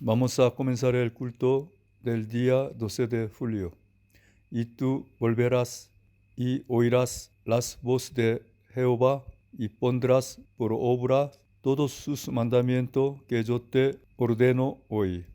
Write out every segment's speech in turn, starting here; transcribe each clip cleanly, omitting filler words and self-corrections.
Vamos a comenzar el culto del día 12 de julio. Y tú volverás y oirás las voces de Jehová y pondrás por obra todos sus mandamientos que yo te ordeno hoy.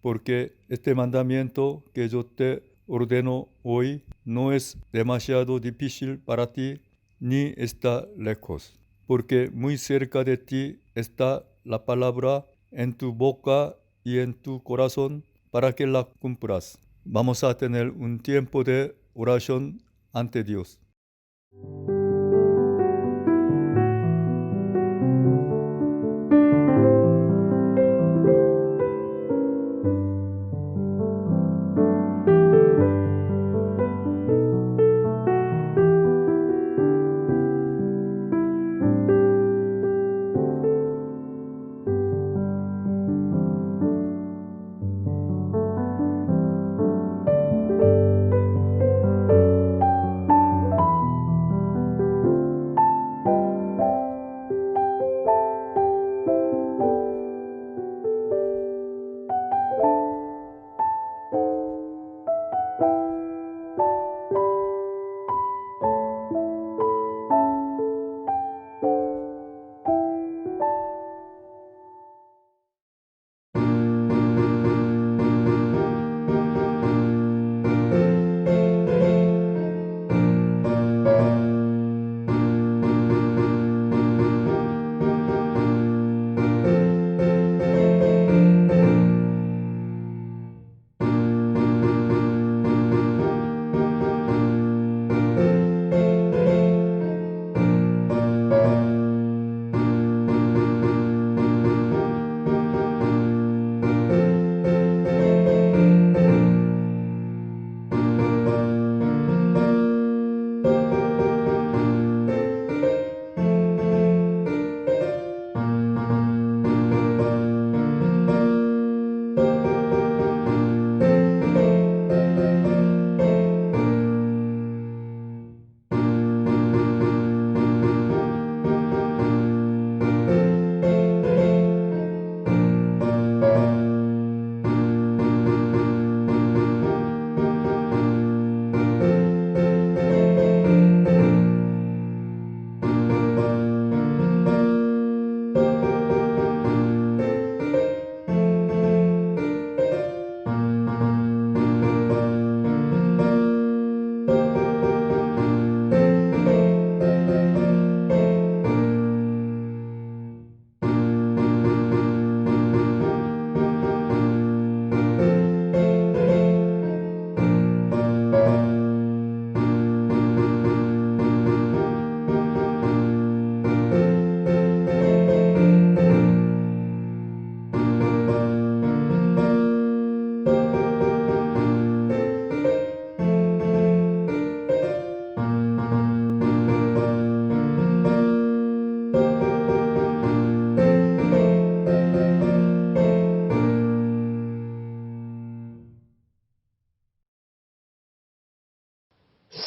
Porque este mandamiento que yo te ordeno hoy no es demasiado difícil para ti, ni está lejos. Porque muy cerca de ti está la palabra en tu boca y en tu corazón para que la cumplas. Vamos a tener un tiempo de oración ante Dios.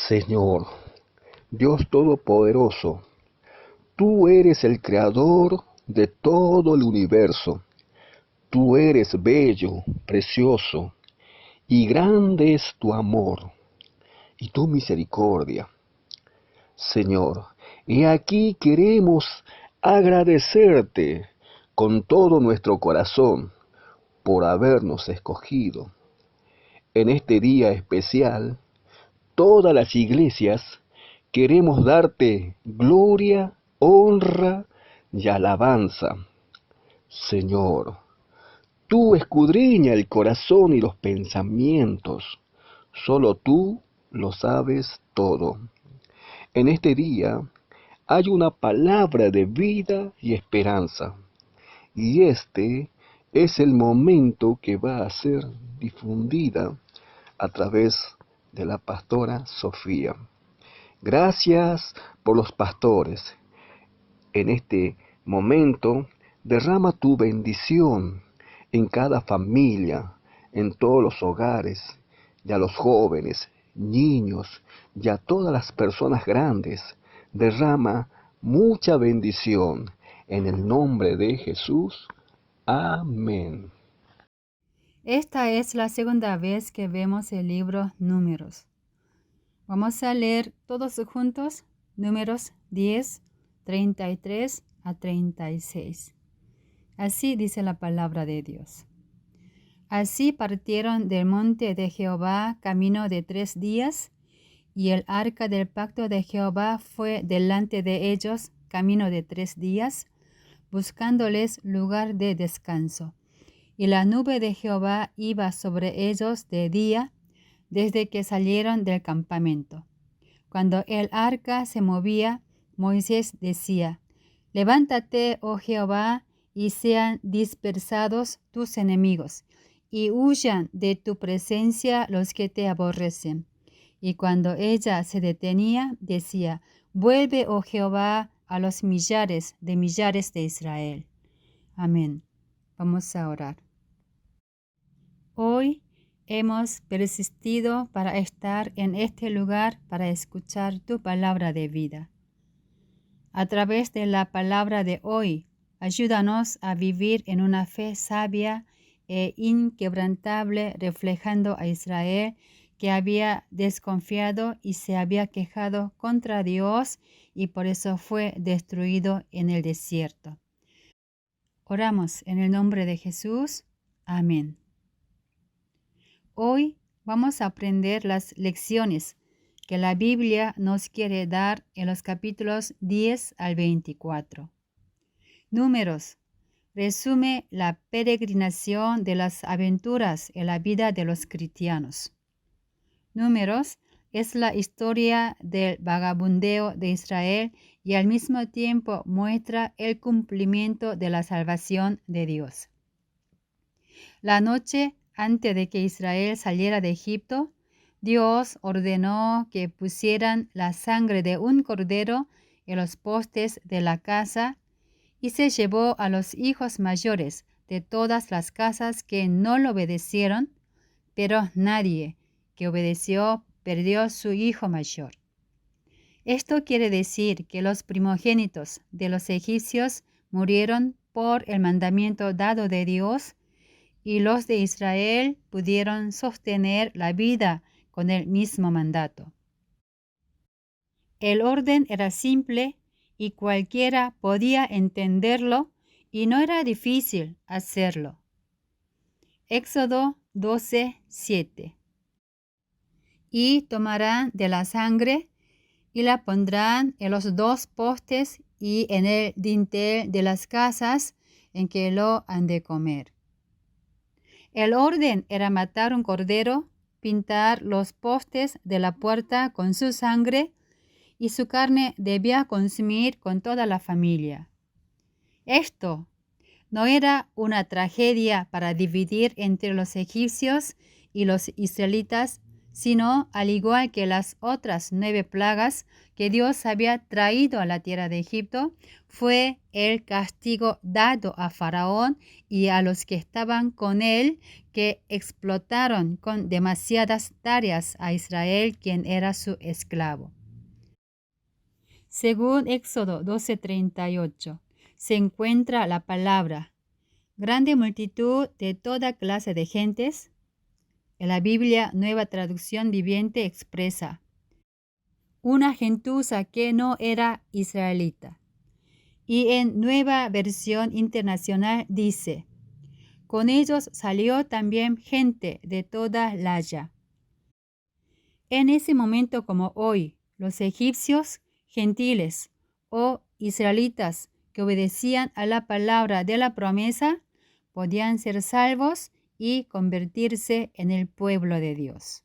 Señor, Dios Todopoderoso, tú eres el creador de todo el universo. Tú eres bello, precioso, y grande es tu amor y tu misericordia. Señor, y aquí queremos agradecerte con todo nuestro corazón por habernos escogido. En este día especial, todas las iglesias queremos darte gloria, honra y alabanza. Señor, tú escudriña el corazón y los pensamientos. Solo tú lo sabes todo. En este día hay una palabra de vida y esperanza. Y este es el momento que va a ser difundida a través de la pastora Sofía. Gracias por los pastores. En este momento, derrama tu bendición en cada familia, en todos los hogares, y a los jóvenes, niños, y a todas las personas grandes. Derrama mucha bendición en el nombre de Jesús. Amén. Esta es la segunda vez que vemos el libro Números. Vamos a leer todos juntos Números 10, 33 a 36. Así dice la palabra de Dios. Así partieron del monte de Jehová camino de 3 días, y el arca del pacto de Jehová fue delante de ellos camino de 3 días, buscándoles lugar de descanso. Y la nube de Jehová iba sobre ellos de día, desde que salieron del campamento. Cuando el arca se movía, Moisés decía: Levántate, oh Jehová, y sean dispersados tus enemigos, y huyan de tu presencia los que te aborrecen. Y cuando ella se detenía, decía: Vuelve, oh Jehová, a los millares de Israel. Amén. Vamos a orar. Hoy hemos persistido para estar en este lugar para escuchar tu palabra de vida. A través de la palabra de hoy, ayúdanos a vivir en una fe sabia e inquebrantable, reflejando a Israel, que había desconfiado y se había quejado contra Dios y por eso fue destruido en el desierto. Oramos en el nombre de Jesús. Amén. Hoy vamos a aprender las lecciones que la Biblia nos quiere dar en los capítulos 10 al 24. Números resume la peregrinación de las aventuras en la vida de los cristianos. Números es la historia del vagabundeo de Israel y al mismo tiempo muestra el cumplimiento de la salvación de Dios. La noche antes de que Israel saliera de Egipto, Dios ordenó que pusieran la sangre de un cordero en los postes de la casa y se llevó a los hijos mayores de todas las casas que no lo obedecieron, pero nadie que obedeció perdió su hijo mayor. Esto quiere decir que los primogénitos de los egipcios murieron por el mandamiento dado de Dios, y los de Israel pudieron sostener la vida con el mismo mandato. El orden era simple y cualquiera podía entenderlo y no era difícil hacerlo. Éxodo 12:7. Y tomarán de la sangre y la pondrán en los 2 postes y en el dintel de las casas en que lo han de comer. El orden era matar un cordero, pintar los postes de la puerta con su sangre y su carne debía consumir con toda la familia. Esto no era una tragedia para dividir entre los egipcios y los israelitas, sino, al igual que las otras 9 plagas que Dios había traído a la tierra de Egipto, fue el castigo dado a Faraón y a los que estaban con él, que explotaron con demasiadas tareas a Israel, quien era su esclavo. Según Éxodo 12:38, se encuentra la palabra grande multitud de toda clase de gentes. En la Biblia Nueva Traducción Viviente expresa una gentuza que no era israelita. Y en Nueva Versión Internacional dice: con ellos salió también gente de toda la haya. En ese momento como hoy, los egipcios, gentiles o israelitas que obedecían a la palabra de la promesa, podían ser salvos y convertirse en el pueblo de Dios.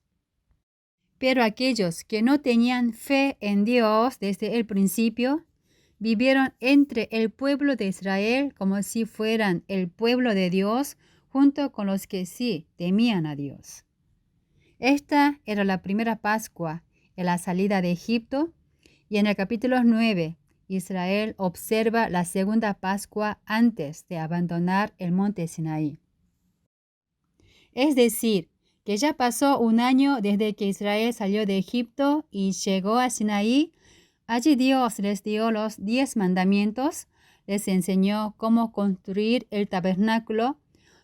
Pero aquellos que no tenían fe en Dios desde el principio, vivieron entre el pueblo de Israel como si fueran el pueblo de Dios, junto con los que sí temían a Dios. Esta era la primera Pascua en la salida de Egipto, y en el capítulo 9, Israel observa la segunda Pascua antes de abandonar el monte Sinaí. Es decir, que ya pasó un año desde que Israel salió de Egipto y llegó a Sinaí. Allí Dios les dio los 10 mandamientos, les enseñó cómo construir el tabernáculo,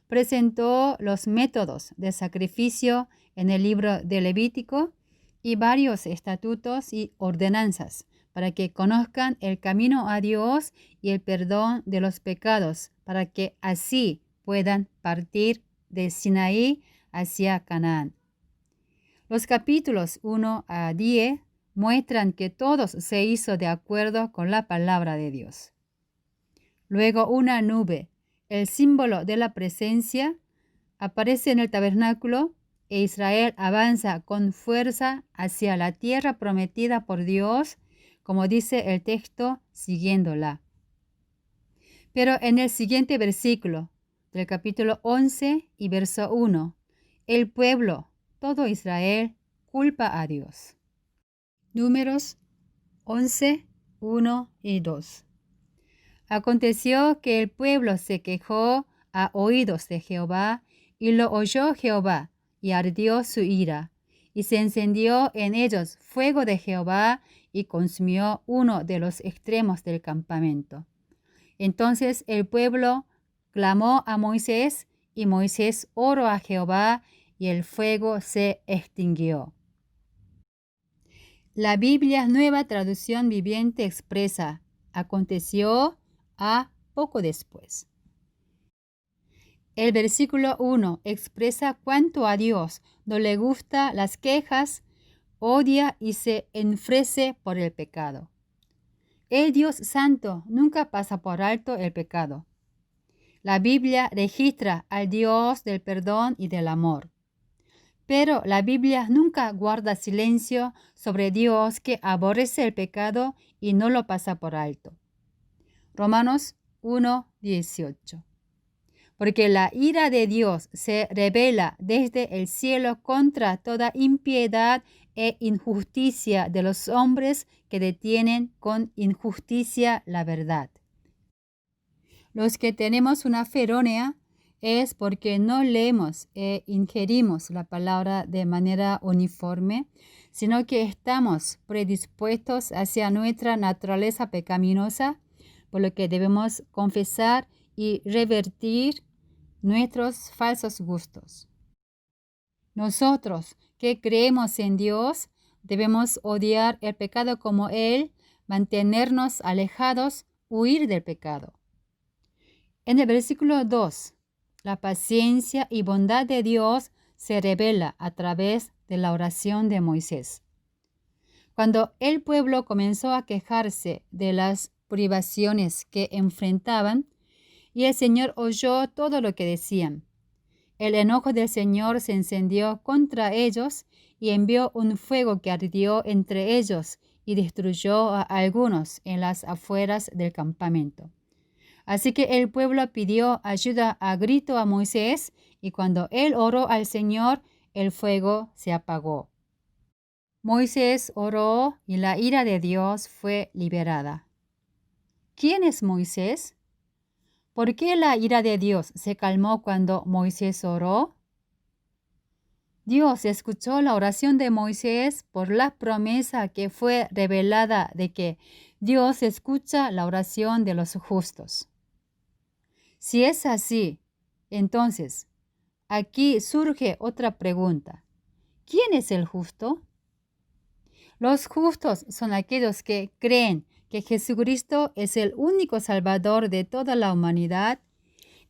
presentó los métodos de sacrificio en el libro de Levítico y varios estatutos y ordenanzas para que conozcan el camino a Dios y el perdón de los pecados, para que así puedan partir de Sinaí hacia Canaán. Los capítulos 1 a 10 muestran que todo se hizo de acuerdo con la palabra de Dios. Luego una nube, el símbolo de la presencia, aparece en el tabernáculo e Israel avanza con fuerza hacia la tierra prometida por Dios, como dice el texto siguiéndola. Pero en el siguiente versículo del capítulo 11 y verso 1, el pueblo, todo Israel, culpa a Dios. Números 11, 1 y 2. Aconteció que el pueblo se quejó a oídos de Jehová, y lo oyó Jehová, y ardió su ira, y se encendió en ellos fuego de Jehová, y consumió uno de los extremos del campamento. Entonces el pueblo clamó a Moisés, y Moisés oró a Jehová, y el fuego se extinguió. La Biblia Nueva Traducción Viviente expresa: aconteció a poco después. El versículo 1 expresa cuánto a Dios no le gustan las quejas, odia y se enfurece por el pecado. El Dios Santo nunca pasa por alto el pecado. La Biblia registra al Dios del perdón y del amor. Pero la Biblia nunca guarda silencio sobre Dios que aborrece el pecado y no lo pasa por alto. Romanos 1:18. Porque la ira de Dios se revela desde el cielo contra toda impiedad e injusticia de los hombres que detienen con injusticia la verdad. Los que tenemos una fe errónea es porque no leemos e ingerimos la palabra de manera uniforme, sino que estamos predispuestos hacia nuestra naturaleza pecaminosa, por lo que debemos confesar y revertir nuestros falsos gustos. Nosotros que creemos en Dios debemos odiar el pecado como Él, mantenernos alejados, huir del pecado. En el versículo 2, la paciencia y bondad de Dios se revela a través de la oración de Moisés. Cuando el pueblo comenzó a quejarse de las privaciones que enfrentaban, y el Señor oyó todo lo que decían, el enojo del Señor se encendió contra ellos y envió un fuego que ardió entre ellos y destruyó a algunos en las afueras del campamento. Así que el pueblo pidió ayuda a grito a Moisés, y cuando él oró al Señor, el fuego se apagó. Moisés oró y la ira de Dios fue liberada. ¿Quién es Moisés? ¿Por qué la ira de Dios se calmó cuando Moisés oró? Dios escuchó la oración de Moisés por la promesa que fue revelada de que Dios escucha la oración de los justos. Si es así, entonces, aquí surge otra pregunta. ¿Quién es el justo? Los justos son aquellos que creen que Jesucristo es el único Salvador de toda la humanidad,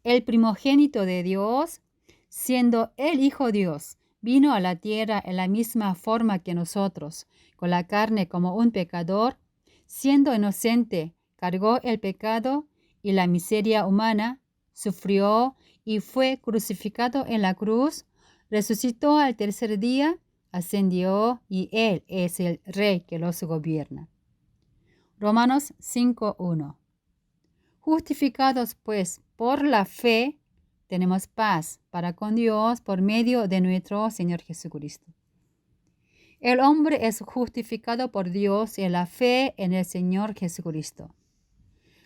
el primogénito de Dios, siendo el Hijo Dios, vino a la tierra en la misma forma que nosotros, con la carne como un pecador, siendo inocente, cargó el pecado y la miseria humana, sufrió y fue crucificado en la cruz, resucitó al tercer día, ascendió y Él es el Rey que los gobierna. Romanos 5:1. Justificados pues por la fe, tenemos paz para con Dios por medio de nuestro Señor Jesucristo. El hombre es justificado por Dios en la fe en el Señor Jesucristo.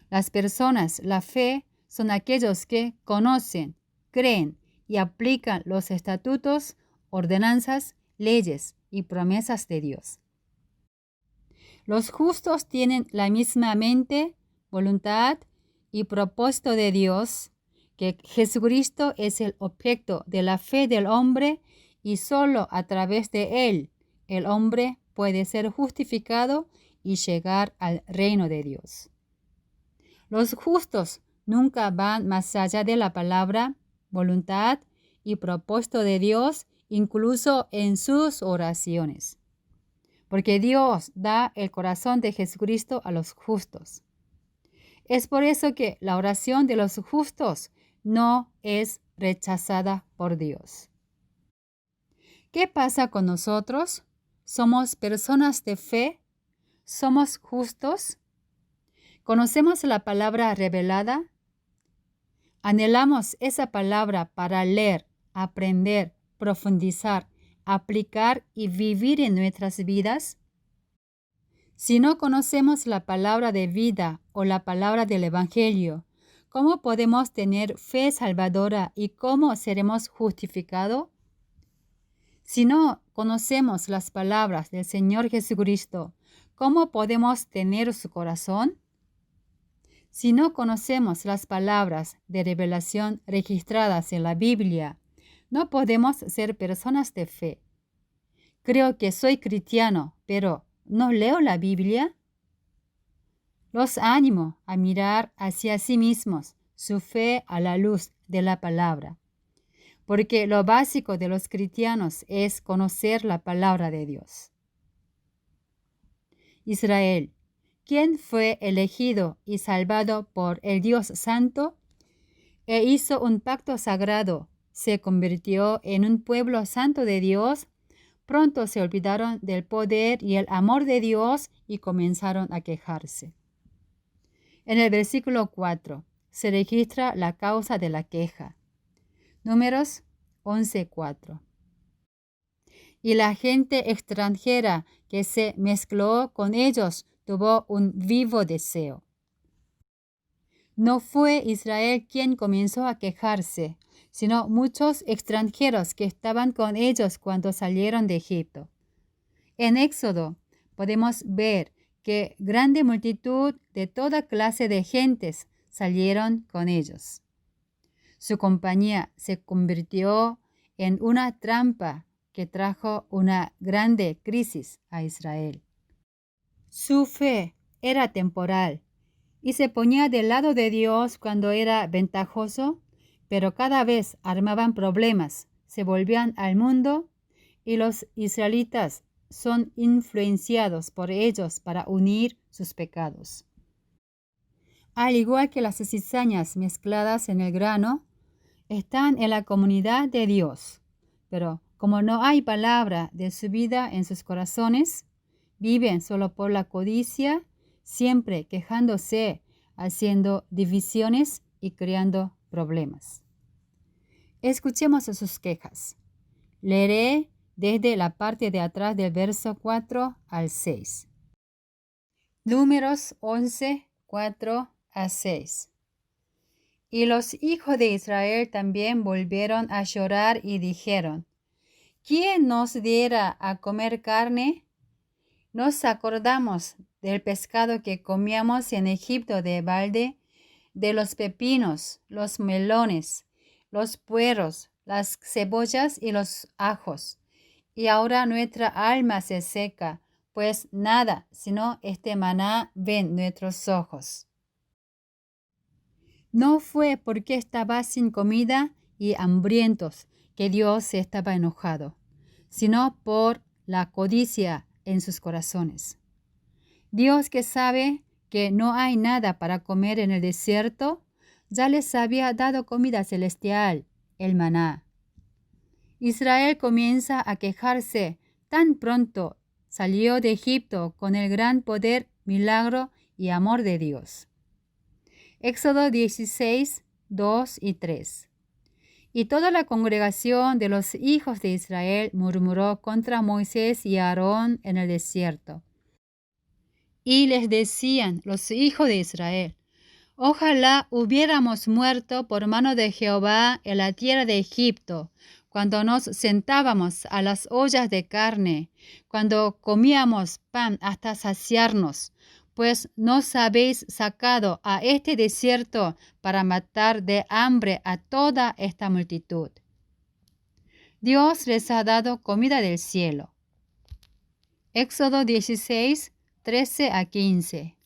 Las personas, la fe, son aquellos que conocen, creen y aplican los estatutos, ordenanzas, leyes y promesas de Dios. Los justos tienen la misma mente, voluntad y propósito de Dios que Jesucristo es el objeto de la fe del hombre y solo a través de él el hombre puede ser justificado y llegar al reino de Dios. Los justos nunca van más allá de la palabra, voluntad y propósito de Dios, incluso en sus oraciones. Porque Dios da el corazón de Jesucristo a los justos. Es por eso que la oración de los justos no es rechazada por Dios. ¿Qué pasa con nosotros? ¿Somos personas de fe? ¿Somos justos? ¿Conocemos la palabra revelada? ¿Anhelamos esa palabra para leer, aprender, profundizar, aplicar y vivir en nuestras vidas? Si no conocemos la palabra de vida o la palabra del Evangelio, ¿cómo podemos tener fe salvadora y cómo seremos justificados? Si no conocemos las palabras del Señor Jesucristo, ¿cómo podemos tener su corazón? Si no conocemos las palabras de revelación registradas en la Biblia, no podemos ser personas de fe. Creo que soy cristiano, pero ¿no leo la Biblia? Los animo a mirar hacia sí mismos su fe a la luz de la palabra, porque lo básico de los cristianos es conocer la palabra de Dios. Israel, ¿quién fue elegido y salvado por el Dios Santo? E hizo un pacto sagrado, se convirtió en un pueblo santo de Dios. Pronto se olvidaron del poder y el amor de Dios y comenzaron a quejarse. En el versículo 4 se registra la causa de la queja. Números 11:4. Y la gente extranjera que se mezcló con ellos tuvo un vivo deseo. No fue Israel quien comenzó a quejarse, sino muchos extranjeros que estaban con ellos cuando salieron de Egipto. En Éxodo podemos ver que grande multitud de toda clase de gentes salieron con ellos. Su compañía se convirtió en una trampa que trajo una grande crisis a Israel. Su fe era temporal y se ponía del lado de Dios cuando era ventajoso, pero cada vez armaban problemas, se volvían al mundo y los israelitas son influenciados por ellos para unir sus pecados. Al igual que las cizañas mezcladas en el grano, están en la comunidad de Dios, pero como no hay palabra de su vida en sus corazones, viven solo por la codicia, siempre quejándose, haciendo divisiones y creando problemas. Escuchemos sus quejas. Leeré desde la parte de atrás del verso 4 al 6. Números 11, 4 a 6. Y los hijos de Israel también volvieron a llorar y dijeron: ¿Quién nos diera a comer carne? Nos acordamos del pescado que comíamos en Egipto de balde, de los pepinos, los melones, los puerros, las cebollas y los ajos. Y ahora nuestra alma se seca, pues nada sino este maná ven nuestros ojos. No fue porque estaba sin comida y hambrientos que Dios estaba enojado, sino por la codicia en sus corazones. Dios, que sabe que no hay nada para comer en el desierto, ya les había dado comida celestial, el maná. Israel comienza a quejarse tan pronto salió de Egipto con el gran poder, milagro y amor de Dios. Éxodo 16, 2 y 3. Y toda la congregación de los hijos de Israel murmuró contra Moisés y Aarón en el desierto. Y les decían los hijos de Israel: Ojalá hubiéramos muerto por mano de Jehová en la tierra de Egipto, cuando nos sentábamos a las ollas de carne, cuando comíamos pan hasta saciarnos, pues nos habéis sacado a este desierto para matar de hambre a toda esta multitud. Dios les ha dado comida del cielo. Éxodo 16, 13 a 15.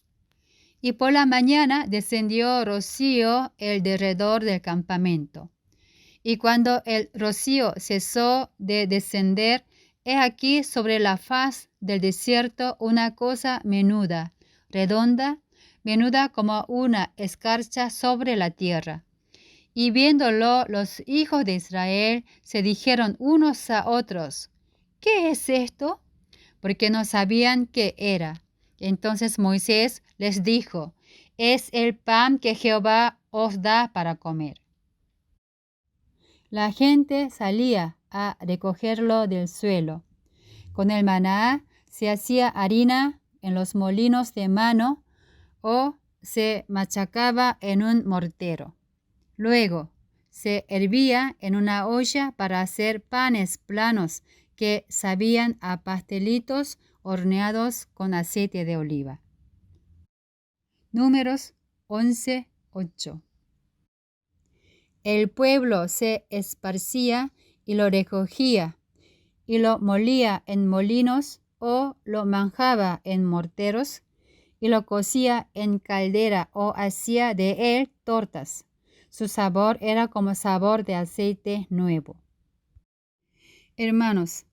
Y por la mañana descendió rocío el derredor del campamento. Y cuando el rocío cesó de descender, he aquí sobre la faz del desierto una cosa menuda, redonda, menuda como una escarcha sobre la tierra. Y viéndolo, los hijos de Israel se dijeron unos a otros, ¿qué es esto? Porque no sabían qué era. Entonces Moisés les dijo, es el pan que Jehová os da para comer. La gente salía a recogerlo del suelo. Con el maná se hacía harina en los molinos de mano o se machacaba en un mortero. Luego se hervía en una olla para hacer panes planos que sabían a pastelitos horneados con aceite de oliva. Números 11:8. El pueblo se esparcía y lo recogía, y lo molía en molinos o lo manjaba en morteros, y lo cocía en caldera o hacía de él tortas. Su sabor era como sabor de aceite nuevo. Hermanos,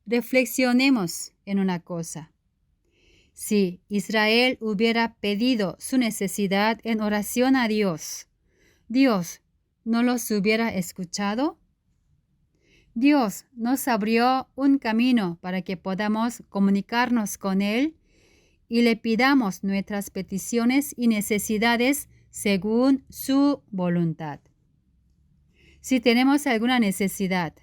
reflexionemos en una cosa. Si Israel hubiera pedido su necesidad en oración a Dios, ¿Dios no los hubiera escuchado? Dios nos abrió un camino para que podamos comunicarnos con Él y le pidamos nuestras peticiones y necesidades según su voluntad. Si tenemos alguna necesidad,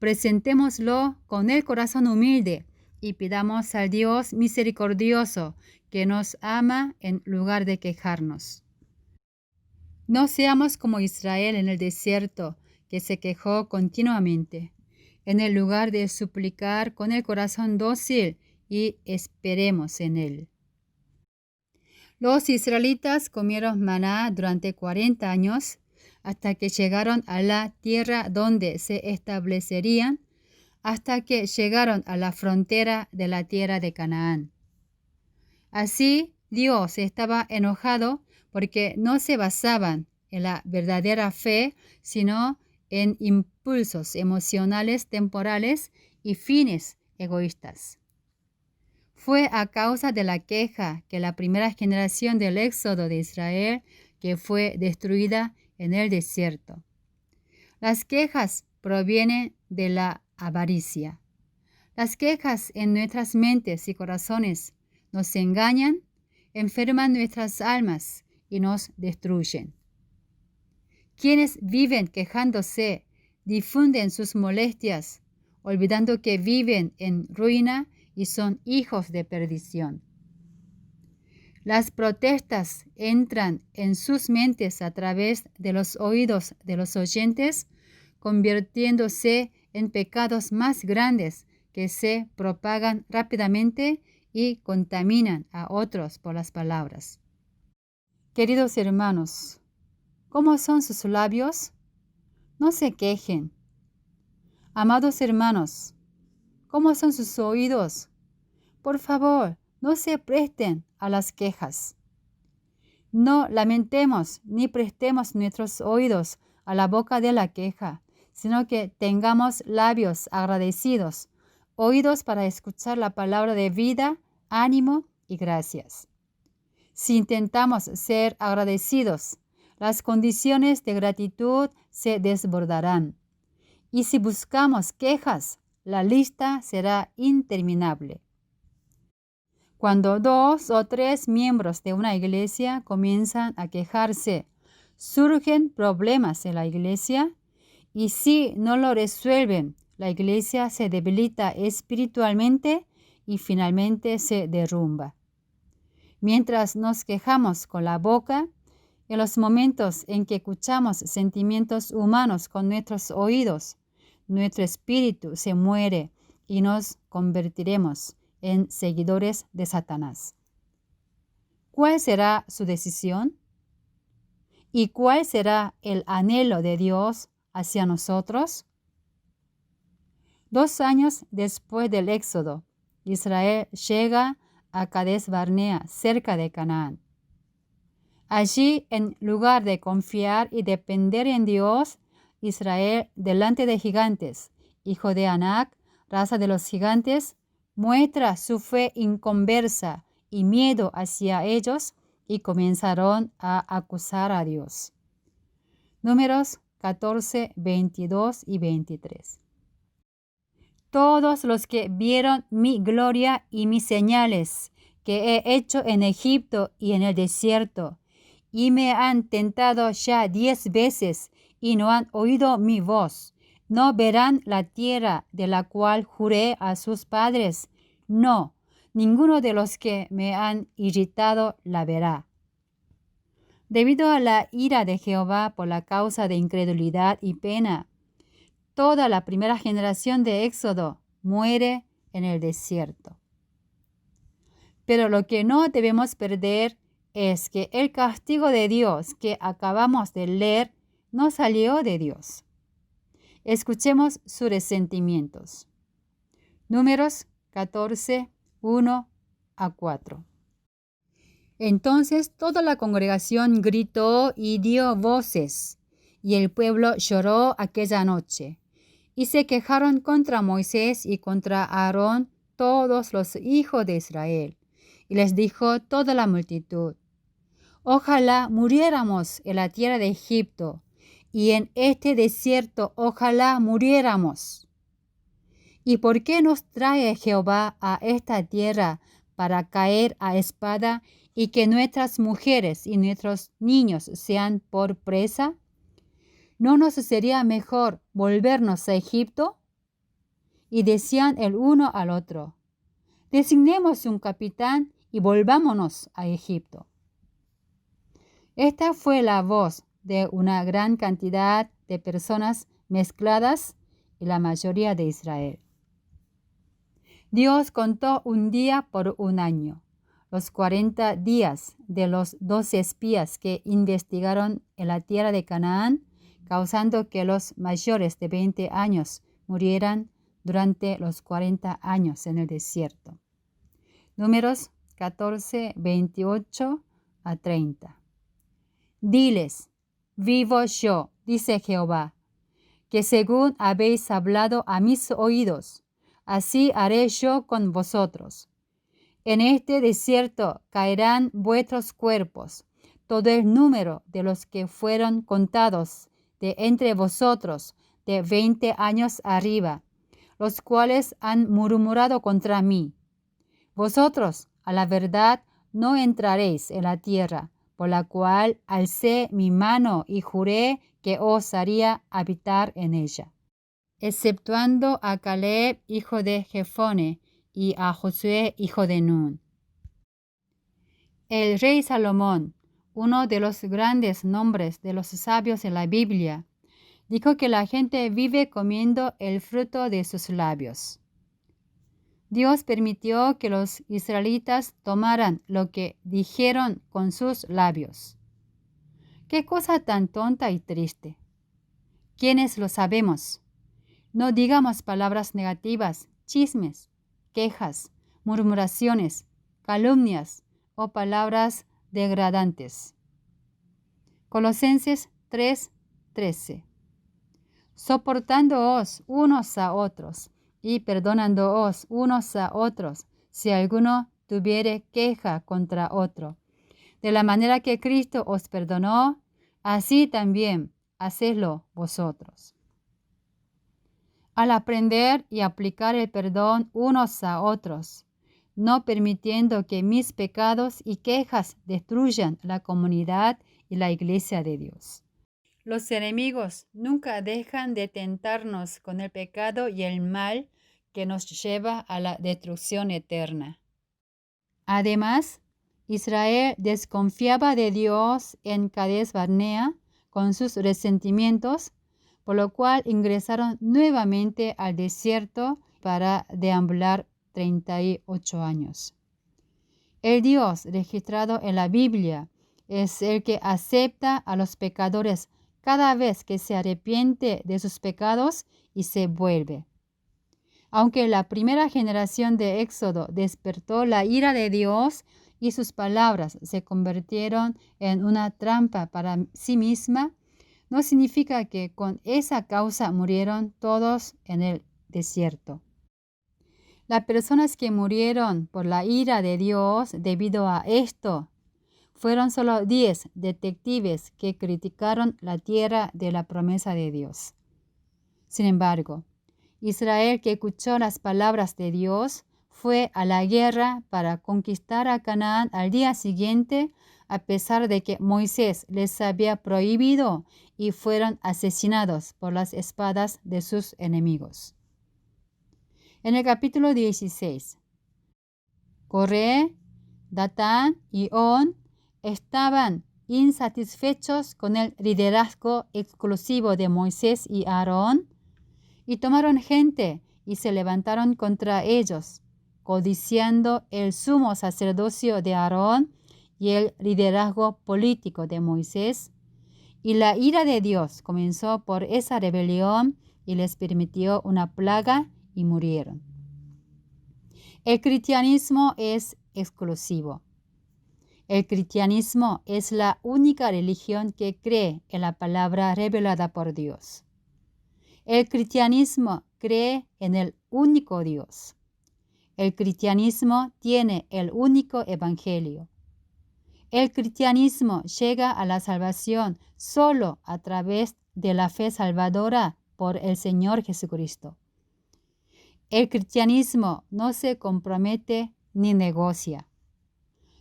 presentémoslo con el corazón humilde y pidamos al Dios misericordioso que nos ama en lugar de quejarnos. No seamos como Israel en el desierto, que se quejó continuamente, en el lugar de suplicar con el corazón dócil y esperemos en Él. Los israelitas comieron maná durante 40 años hasta que llegaron a la tierra donde se establecerían, hasta que llegaron a la frontera de la tierra de Canaán. Así, Dios estaba enojado porque no se basaban en la verdadera fe, sino en impulsos emocionales temporales y fines egoístas. Fue a causa de la queja que la primera generación del éxodo de Israel que fue destruida en el desierto. Las quejas provienen de la avaricia. Las quejas en nuestras mentes y corazones nos engañan, enferman nuestras almas y nos destruyen. Quienes viven quejándose difunden sus molestias, olvidando que viven en ruina y son hijos de perdición. Las protestas entran en sus mentes a través de los oídos de los oyentes, convirtiéndose en pecados más grandes que se propagan rápidamente y contaminan a otros por las palabras. Queridos hermanos, ¿cómo son sus labios? No se quejen. Amados hermanos, ¿cómo son sus oídos? Por favor, no se presten a las quejas. No lamentemos ni prestemos nuestros oídos a la boca de la queja, sino que tengamos labios agradecidos, oídos para escuchar la palabra de vida, ánimo y gracias. Si intentamos ser agradecidos, las condiciones de gratitud se desbordarán. Y si buscamos quejas, la lista será interminable. Cuando 2 o 3 miembros de una iglesia comienzan a quejarse, surgen problemas en la iglesia y si no lo resuelven, la iglesia se debilita espiritualmente y finalmente se derrumba. Mientras nos quejamos con la boca, en los momentos en que escuchamos sentimientos humanos con nuestros oídos, nuestro espíritu se muere y nos convertiremos en seguidores de Satanás. ¿cuál será su decisión? ¿Y cuál será el anhelo de Dios hacia nosotros? 2 años después del Éxodo, Israel llega a Cades Barnea, cerca de Canaán. Allí, en lugar de confiar y depender en Dios, Israel, delante de gigantes, hijo de Anac, raza de los gigantes, muestra su fe inconversa y miedo hacia ellos y comenzaron a acusar a Dios. Números 14, 22 y 23. Todos los que vieron mi gloria y mis señales que he hecho en Egipto y en el desierto, y me han tentado ya 10 veces y no han oído mi voz, no verán la tierra de la cual juré a sus padres. No, ninguno de los que me han irritado la verá. Debido a la ira de Jehová por la causa de incredulidad y pena, toda la primera generación de Éxodo muere en el desierto. Pero lo que no debemos perder es que el castigo de Dios que acabamos de leer no salió de Dios. Escuchemos sus resentimientos. Números 14, 1 a 4. Entonces toda la congregación gritó y dio voces, y el pueblo lloró aquella noche. Y se quejaron contra Moisés y contra Aarón todos los hijos de Israel. Y les dijo toda la multitud: ojalá muriéramos en la tierra de Egipto, y en este desierto ojalá muriéramos. ¿Y por qué nos trae Jehová a esta tierra para caer a espada y que nuestras mujeres y nuestros niños sean por presa? ¿No nos sería mejor volvernos a Egipto? Y decían el uno al otro: designemos un capitán y volvámonos a Egipto. Esta fue la voz de una gran cantidad de personas mezcladas y la mayoría de Israel. Dios contó un día por un año, los 40 días de los 12 espías que investigaron en la tierra de Canaán, causando que los mayores de 20 años murieran durante los 40 años en el desierto. Números 14, 28 a 30. Diles: vivo yo, dice Jehová, que según habéis hablado a mis oídos, así haré yo con vosotros. En este desierto caerán vuestros cuerpos, todo el número de los que fueron contados de entre vosotros de 20 años arriba, los cuales han murmurado contra mí. Vosotros, a la verdad, no entraréis en la tierra, por la cual alcé mi mano y juré que os haría habitar en ella, exceptuando a Caleb, hijo de Jefone, y a Josué, hijo de Nun. El rey Salomón, uno de los grandes nombres de los sabios en la Biblia, dijo que la gente vive comiendo el fruto de sus labios. Dios permitió que los israelitas tomaran lo que dijeron con sus labios. ¡Qué cosa tan tonta y triste! ¿Quiénes lo sabemos? No digamos palabras negativas, chismes, quejas, murmuraciones, calumnias o palabras degradantes. Colosenses 3:13. Soportándoos unos a otros y perdonándoos unos a otros si alguno tuviere queja contra otro. De la manera que Cristo os perdonó, así también hacedlo vosotros. Al aprender y aplicar el perdón unos a otros, no permitiendo que mis pecados y quejas destruyan la comunidad y la iglesia de Dios. Los enemigos nunca dejan de tentarnos con el pecado y el mal que nos lleva a la destrucción eterna. Además, Israel desconfiaba de Dios en Cades Barnea con sus resentimientos, por lo cual ingresaron nuevamente al desierto para deambular 38 años. El Dios registrado en la Biblia es el que acepta a los pecadores cada vez que se arrepiente de sus pecados y se vuelve. Aunque la primera generación de Éxodo despertó la ira de Dios y sus palabras se convirtieron en una trampa para sí misma, no significa que con esa causa murieron todos en el desierto. Las personas que murieron por la ira de Dios debido a esto fueron solo 10 detectives que criticaron la tierra de la promesa de Dios. Sin embargo, Israel, que escuchó las palabras de Dios, fue a la guerra para conquistar a Canaán al día siguiente, a pesar de que Moisés les había prohibido, y fueron asesinados por las espadas de sus enemigos. En el capítulo 16, Coré, Datán y On estaban insatisfechos con el liderazgo exclusivo de Moisés y Aarón y tomaron gente y se levantaron contra ellos, codiciando el sumo sacerdocio de Aarón y el liderazgo político de Moisés. Y la ira de Dios comenzó por esa rebelión y les permitió una plaga y murieron. El cristianismo es exclusivo. El cristianismo es la única religión que cree en la palabra revelada por Dios. El cristianismo cree en el único Dios. El cristianismo tiene el único evangelio. El cristianismo llega a la salvación solo a través de la fe salvadora por el Señor Jesucristo. El cristianismo no se compromete ni negocia.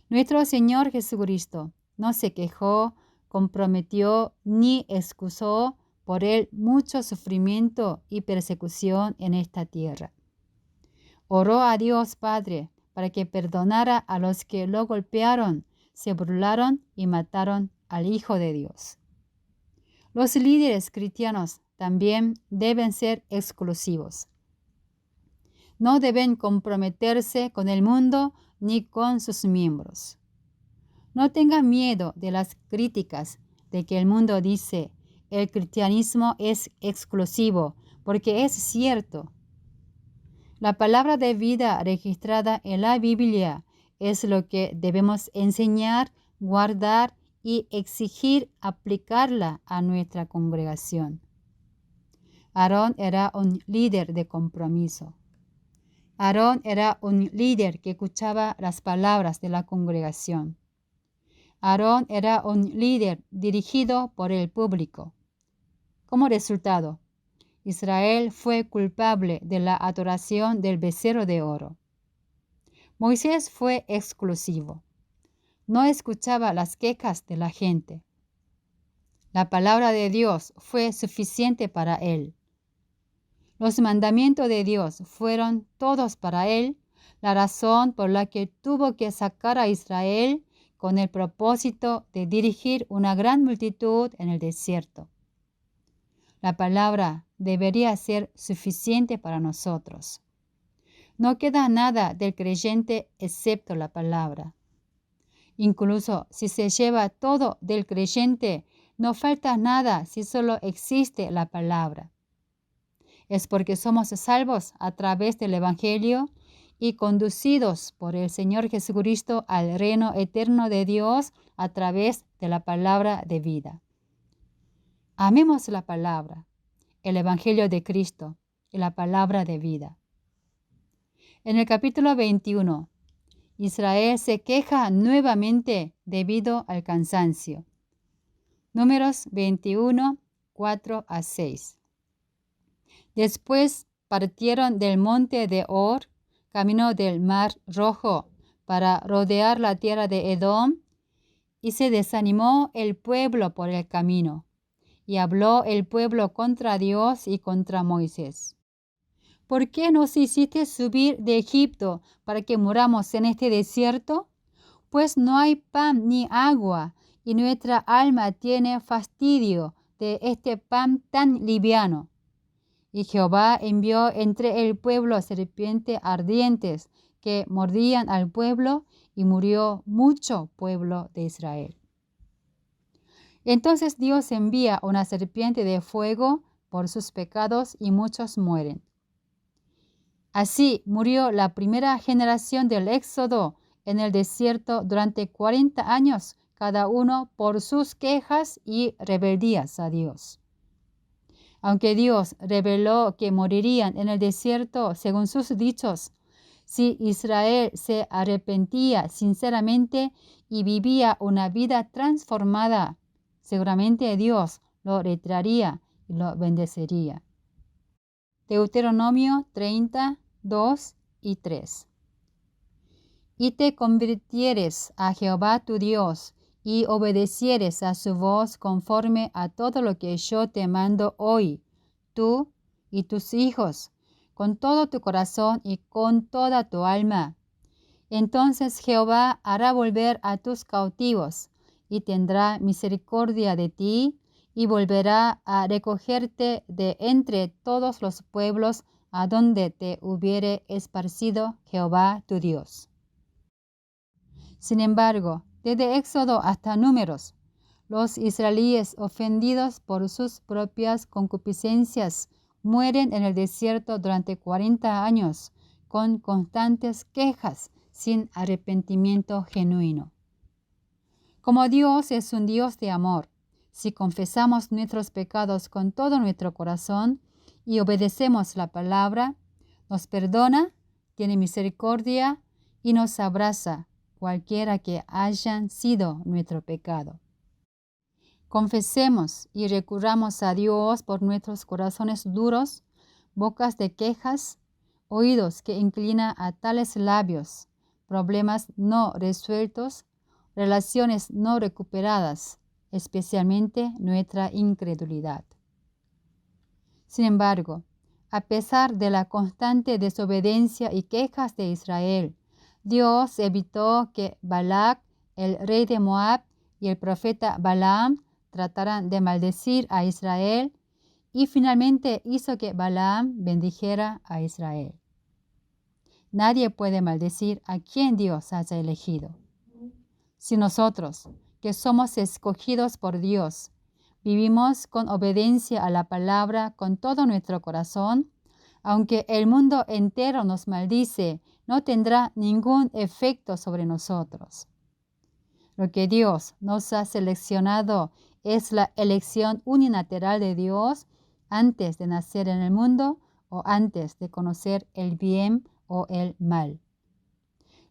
Nuestro Señor Jesucristo no se quejó, comprometió ni excusó por él mucho sufrimiento y persecución en esta tierra. Oró a Dios Padre para que perdonara a los que lo golpearon, se burlaron y mataron al Hijo de Dios. Los líderes cristianos también deben ser exclusivos. No deben comprometerse con el mundo ni con sus miembros. No tengan miedo de las críticas de que el mundo dice el cristianismo es exclusivo, porque es cierto. La palabra de vida registrada en la Biblia es lo que debemos enseñar, guardar y exigir aplicarla a nuestra congregación. Aarón era un líder de compromiso. Aarón era un líder que escuchaba las palabras de la congregación. Aarón era un líder dirigido por el público. Como resultado, Israel fue culpable de la adoración del becerro de oro. Moisés fue exclusivo. No escuchaba las quejas de la gente. La palabra de Dios fue suficiente para él. Los mandamientos de Dios fueron todos para él, la razón por la que tuvo que sacar a Israel con el propósito de dirigir una gran multitud en el desierto. La palabra debería ser suficiente para nosotros. No queda nada del creyente excepto la palabra. Incluso si se lleva todo del creyente, no falta nada si solo existe la palabra. Es porque somos salvos a través del Evangelio y conducidos por el Señor Jesucristo al reino eterno de Dios a través de la palabra de vida. Amemos la palabra, el Evangelio de Cristo y la palabra de vida. En el capítulo 21, Israel se queja nuevamente debido al cansancio. Números 21, 4-6. Después partieron del monte de Hor, camino del Mar Rojo, para rodear la tierra de Edom, y se desanimó el pueblo por el camino, y habló el pueblo contra Dios y contra Moisés. ¿Por qué nos hiciste subir de Egipto para que muramos en este desierto? Pues no hay pan ni agua, y nuestra alma tiene fastidio de este pan tan liviano. Y Jehová envió entre el pueblo serpientes ardientes que mordían al pueblo y murió mucho pueblo de Israel. Entonces Dios envía una serpiente de fuego por sus pecados y muchos mueren. Así murió la primera generación del Éxodo en el desierto durante 40 años, cada uno por sus quejas y rebeldías a Dios. Aunque Dios reveló que morirían en el desierto según sus dichos, si Israel se arrepentía sinceramente y vivía una vida transformada, seguramente Dios lo retiraría y lo bendeciría. Deuteronomio 30, 2 y 3. Y te convirtieres a Jehová tu Dios, y obedecieres a su voz conforme a todo lo que yo te mando hoy, tú y tus hijos, con todo tu corazón y con toda tu alma. Entonces Jehová hará volver a tus cautivos, y tendrá misericordia de ti, y volverá a recogerte de entre todos los pueblos a donde te hubiere esparcido Jehová tu Dios. Sin embargo, desde Éxodo hasta Números, los israelíes ofendidos por sus propias concupiscencias mueren en el desierto durante 40 años con constantes quejas sin arrepentimiento genuino. Como Dios es un Dios de amor, si confesamos nuestros pecados con todo nuestro corazón y obedecemos la palabra, nos perdona, tiene misericordia y nos abraza, cualquiera que hayan sido nuestro pecado. Confesemos y recurramos a Dios por nuestros corazones duros, bocas de quejas, oídos que inclinan a tales labios, problemas no resueltos, relaciones no recuperadas, especialmente nuestra incredulidad. Sin embargo, a pesar de la constante desobediencia y quejas de Israel, Dios evitó que Balac, el rey de Moab, y el profeta Balaam trataran de maldecir a Israel, y finalmente hizo que Balaam bendijera a Israel. Nadie puede maldecir a quien Dios haya elegido. Si nosotros, que somos escogidos por Dios, vivimos con obediencia a la palabra con todo nuestro corazón, aunque el mundo entero nos maldice, no tendrá ningún efecto sobre nosotros. Lo que Dios nos ha seleccionado es la elección unilateral de Dios antes de nacer en el mundo o antes de conocer el bien o el mal.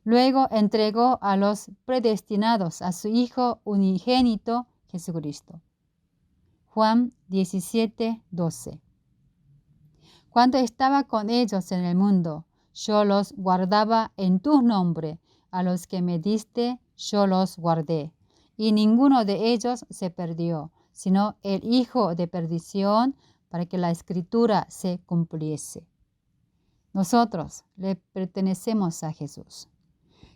Luego entregó a los predestinados a su Hijo unigénito, Jesucristo. Juan 17, 12. Cuando estaba con ellos en el mundo, yo los guardaba en tu nombre, a los que me diste, yo los guardé. Y ninguno de ellos se perdió, sino el hijo de perdición, para que la Escritura se cumpliese. Nosotros le pertenecemos a Jesús.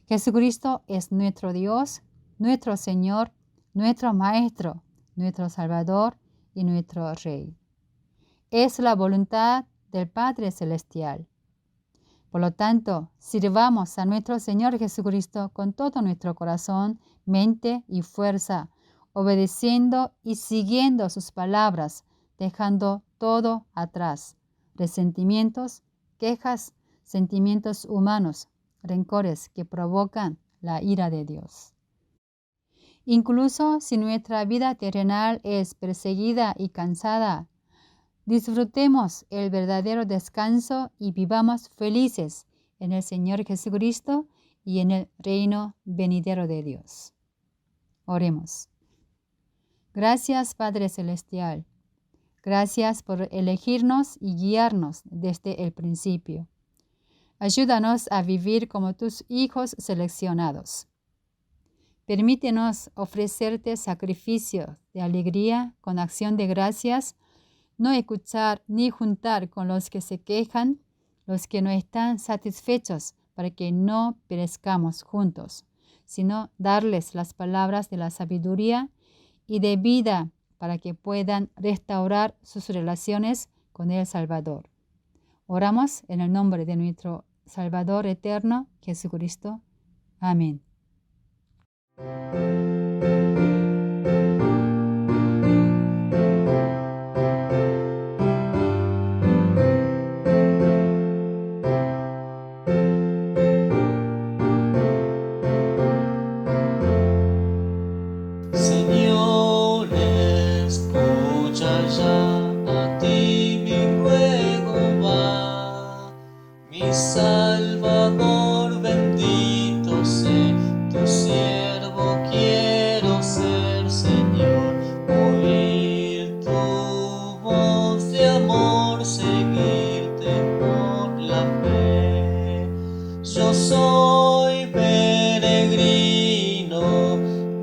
Jesucristo es nuestro Dios, nuestro Señor, nuestro Maestro, nuestro Salvador y nuestro Rey. Es la voluntad del Padre Celestial. Por lo tanto, sirvamos a nuestro Señor Jesucristo con todo nuestro corazón, mente y fuerza, obedeciendo y siguiendo sus palabras, dejando todo atrás: resentimientos, quejas, sentimientos humanos, rencores que provocan la ira de Dios. Incluso si nuestra vida terrenal es perseguida y cansada, disfrutemos el verdadero descanso y vivamos felices en el Señor Jesucristo y en el reino venidero de Dios. Oremos. Gracias, Padre Celestial. Gracias por elegirnos y guiarnos desde el principio. Ayúdanos a vivir como tus hijos seleccionados. Permítenos ofrecerte sacrificios de alegría con acción de gracias, no escuchar ni juntar con los que se quejan, los que no están satisfechos, para que no perezcamos juntos, sino darles las palabras de la sabiduría y de vida para que puedan restaurar sus relaciones con el Salvador. Oramos en el nombre de nuestro Salvador eterno, Jesucristo. Amén. Señor, escucha ya, a ti mi ruego va. Mi Salvador bendito sé, tu siervo quiero ser, Señor. Oír tu voz de amor, seguirte por la fe. Yo soy peregrino,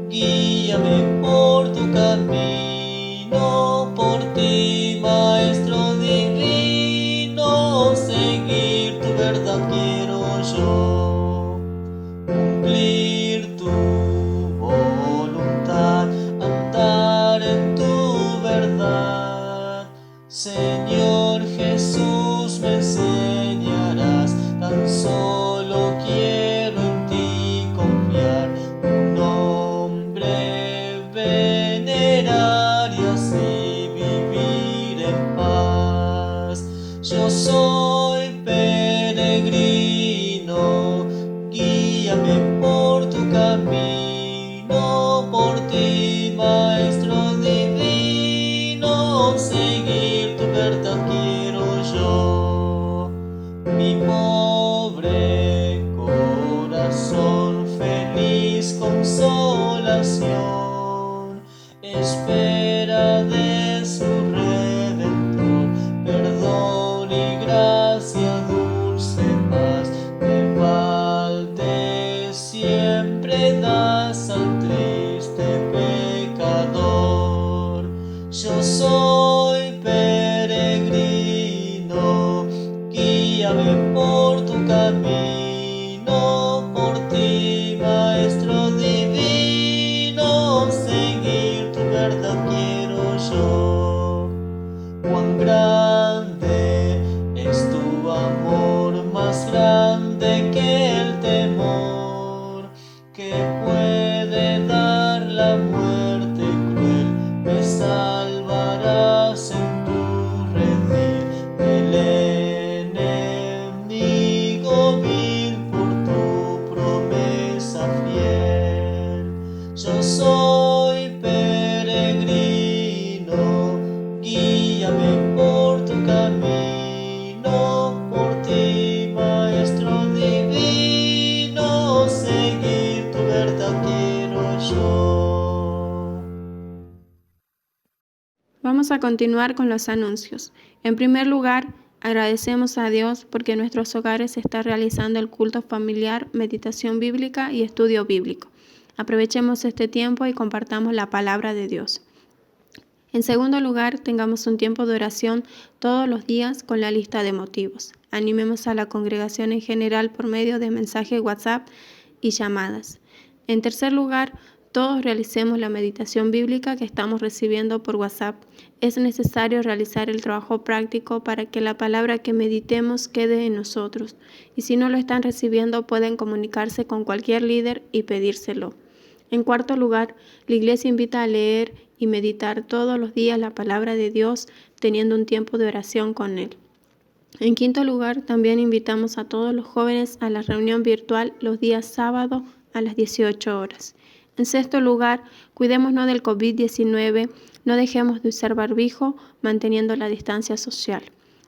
guíame por tu camino, por ti, Maestro divino, seguir tu verdad quiero yo, cumplir tu voluntad, andar en tu verdad. Señor Jesús, me enseñarás, tan solo quiero en ti confiar, un nombre venerar y así vivir en paz. Yo soy peregrino, guíame por tu camino, por ti, Maestro divino, seguir tu verdad quiero yo. Mi pobre corazón, feliz consolación, espera de su Redentor, perdón y gracia, dulce paz, de balde siempre das al triste pecador. Yo soy peregrino, guíame por tu camino, por ti, Maestro divino, seguir tu verdad quiero yo. Cuán grande es tu amor, más grande que el temor, que puede dar la muerte cruel, me salvarás en tu redil del enemigo vil por tu promesa fiel. Yo soy peregrino, guíame por tu camino, por ti, Maestro divino, seguir tu verdad quiero yo. Vamos a continuar con los anuncios. En primer lugar, agradecemos a Dios porque en nuestros hogares se está realizando el culto familiar, meditación bíblica y estudio bíblico. Aprovechemos este tiempo y compartamos la palabra de Dios. En segundo lugar, tengamos un tiempo de oración todos los días con la lista de motivos. Animemos a la congregación en general por medio de mensajes WhatsApp y llamadas. En tercer lugar, todos realicemos la meditación bíblica que estamos recibiendo por WhatsApp. Es necesario realizar el trabajo práctico para que la palabra que meditemos quede en nosotros. Y si no lo están recibiendo, pueden comunicarse con cualquier líder y pedírselo. En cuarto lugar, la iglesia invita a leer y meditar todos los días la palabra de Dios, teniendo un tiempo de oración con Él. En quinto lugar, también invitamos a todos los jóvenes a la reunión virtual los días sábados a las 18 horas. En sexto lugar, cuidémonos del COVID-19, no dejemos de usar barbijo, manteniendo la distancia social.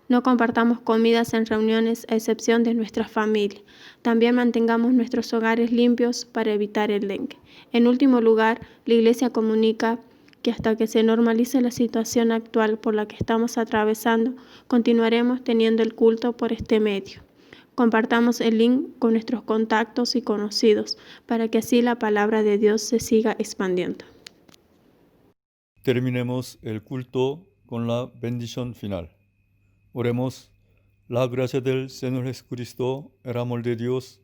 No compartamos comidas en reuniones a excepción de nuestra familia. También mantengamos nuestros hogares limpios para evitar el dengue. En último lugar, la Iglesia comunica que hasta que se normalice la situación actual por la que estamos atravesando, continuaremos teniendo el culto por este medio. Compartamos el link con nuestros contactos y conocidos para que así la palabra de Dios se siga expandiendo. Terminemos el culto con la bendición final. Oremos. La gracia del Señor Jesucristo, el amor de Dios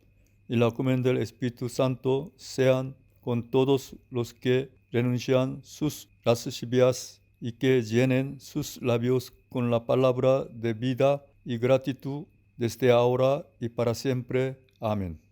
y la comunión del Espíritu Santo sean con todos los que renuncian sus lascivias y que llenen sus labios con la palabra de vida y gratitud desde ahora y para siempre. Amén.